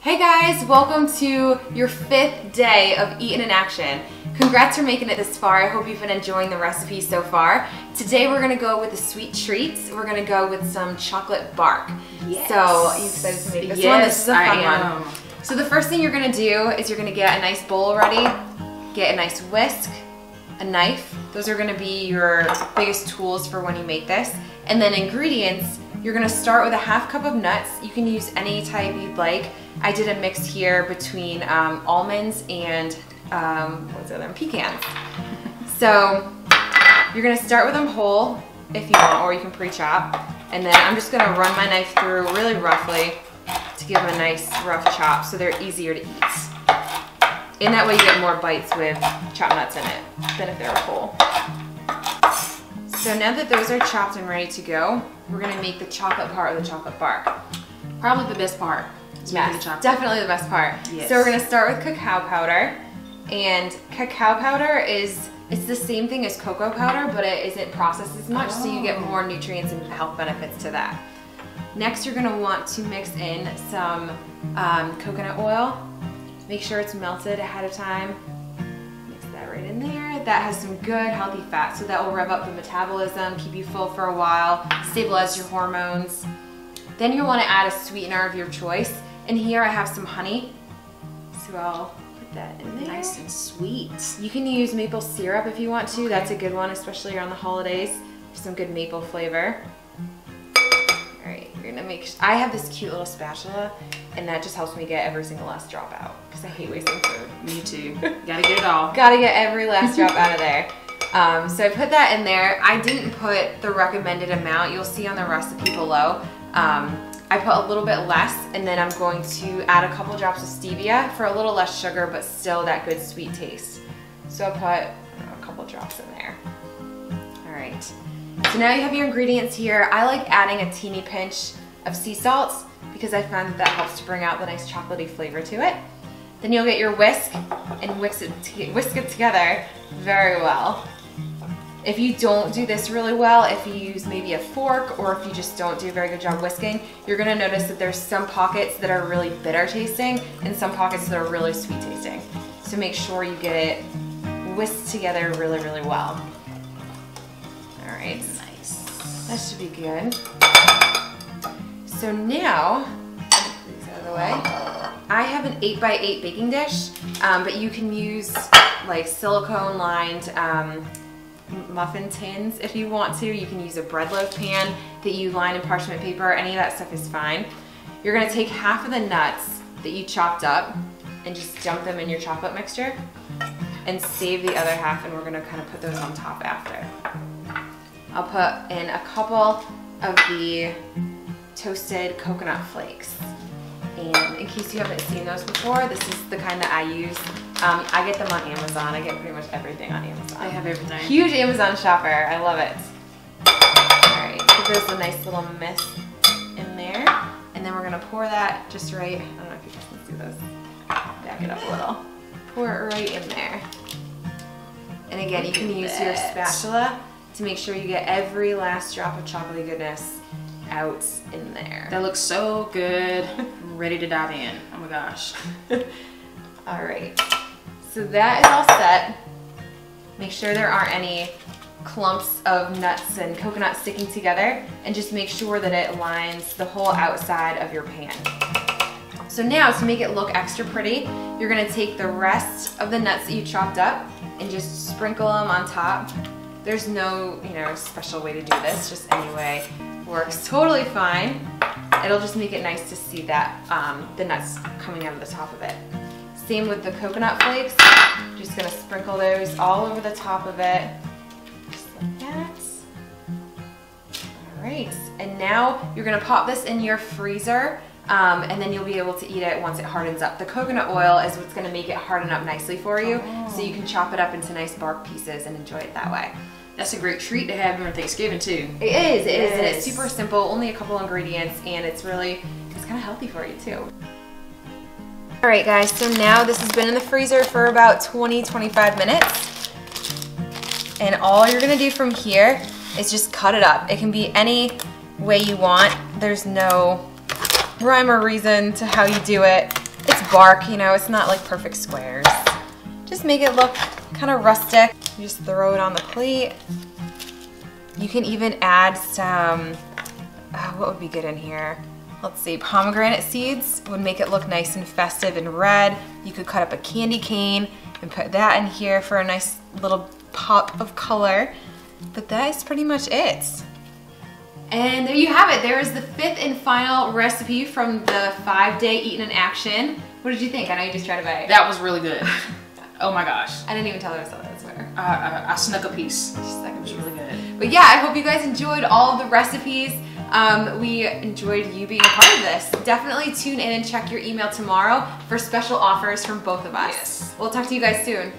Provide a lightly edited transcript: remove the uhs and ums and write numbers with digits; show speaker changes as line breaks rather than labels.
Hey guys, welcome to your 5th day of Eaton in Action. Congrats for making it this far. I hope you've been enjoying the recipe so far. Today we're gonna go with the sweet treats. We're gonna go with some chocolate bark.
Yes.
So, are you excited to make this one? This is a fun one. So the first thing you're gonna do is you're gonna get a nice bowl ready, get a nice whisk, a knife. Those are gonna be your biggest tools for when you make this. And then ingredients, you're gonna start with a half cup of nuts. You can use any type you'd like. I did a mix here between almonds and what's the other one? Pecans. So you're gonna start with them whole if you want, or you can pre-chop. And then I'm just gonna run my knife through really roughly to give them a nice rough chop so they're easier to eat. And that way you get more bites with chopped nuts in it than if they were whole. So now that those are chopped and ready to go, we're gonna make the chocolate part of the chocolate bark.
Probably the best part.
Yes, definitely the best part. Yes. So we're gonna start with cacao powder. And cacao powder it's the same thing as cocoa powder, but it isn't processed as much, so you get more nutrients and health benefits to that. Next, you're gonna want to mix in some coconut oil. Make sure it's melted ahead of time. Mix that right in there. That has some good healthy fat, so that will rev up the metabolism, keep you full for a while, stabilize your hormones. Then you'll want to add a sweetener of your choice. And here I have some honey, so I'll put that in there.
Nice and sweet.
You can use maple syrup if you want to. Okay. That's a good one, especially around the holidays. There's some good maple flavor. All right, you're gonna make. I have this cute little spatula, and that just helps me get every single last drop out because I hate wasting food.
Me too. Gotta get it all.
Gotta get every last drop out of there. So I put that in there. I didn't put the recommended amount. You'll see on the recipe below. I put a little bit less, and then I'm going to add a couple drops of stevia for a little less sugar, but still that good sweet taste. So I'll put a couple drops in there. All right. So now you have your ingredients here. I like adding a teeny pinch of sea salt because I found that helps to bring out the nice chocolatey flavor to it. Then you'll get your whisk and whisk it together very well. If you don't do this really well, if you use maybe a fork or if you just don't do a very good job whisking, you're gonna notice that there's some pockets that are really bitter tasting and some pockets that are really sweet tasting. So make sure you get it whisked together really, really well. All right, nice. That should be good. So now, put these out of the way. I have an 8x8 baking dish, but you can use like silicone lined muffin tins if you want to. You can use a bread loaf pan that you line in parchment paper. Any of that stuff is fine. You're gonna take half of the nuts that you chopped up and just dump them in your chocolate mixture and save the other half, and we're gonna kind of put those on top after. I'll put in a couple of the toasted coconut flakes. And in case you haven't seen those before, this is the kind that I use. I get them on Amazon. I get pretty much everything on Amazon.
I have everything.
Huge Amazon shopper. I love it. All right, give this a nice little mist in there. And then we're gonna pour that just right. I don't know if you guys can see this. Back it up a little. Pour it right in there. And again, you can use your spatula to make sure you get every last drop of chocolatey goodness out in there.
That looks so good. I'm ready to dive in. Oh my gosh.
All right, so that is all set. Make sure there aren't any clumps of nuts and coconut sticking together, and just make sure that it lines the whole outside of your pan. So now, to make it look extra pretty, you're gonna take the rest of the nuts that you chopped up and just sprinkle them on top. There's no, special way to do this, just any way works totally fine. It'll just make it nice to see that the nuts coming out of the top of it. Same with the coconut flakes. Just gonna sprinkle those all over the top of it, just like that. All right, and now you're gonna pop this in your freezer, and then you'll be able to eat it once it hardens up. The coconut oil is what's gonna make it harden up nicely for you, so you can chop it up into nice bark pieces and enjoy it that way.
That's a great treat to have during Thanksgiving too.
It is, and it's super simple, only a couple ingredients, and it's kind of healthy for you too. All right guys, so now this has been in the freezer for about 20-25 minutes. And all you're gonna do from here is just cut it up. It can be any way you want. There's no rhyme or reason to how you do it. It's bark, you know, it's not like perfect squares. Just make it look kind of rustic. You just throw it on the plate. You can even add some, what would be good in here? Let's see, pomegranate seeds would make it look nice and festive and red. You could cut up a candy cane and put that in here for a nice little pop of color. But that is pretty much it. And there you have it. There is the 5th and final recipe from the 5-day Eaton in action. What did you think? I know you just tried a bite.
That was really good. Oh my gosh.
I didn't even tell her to sell that, I swear.
I snuck a piece. It was really good.
But yeah, I hope you guys enjoyed all of the recipes. We enjoyed you being a part of this. Definitely tune in and check your email tomorrow for special offers from both of us.
Yes.
We'll talk to you guys soon.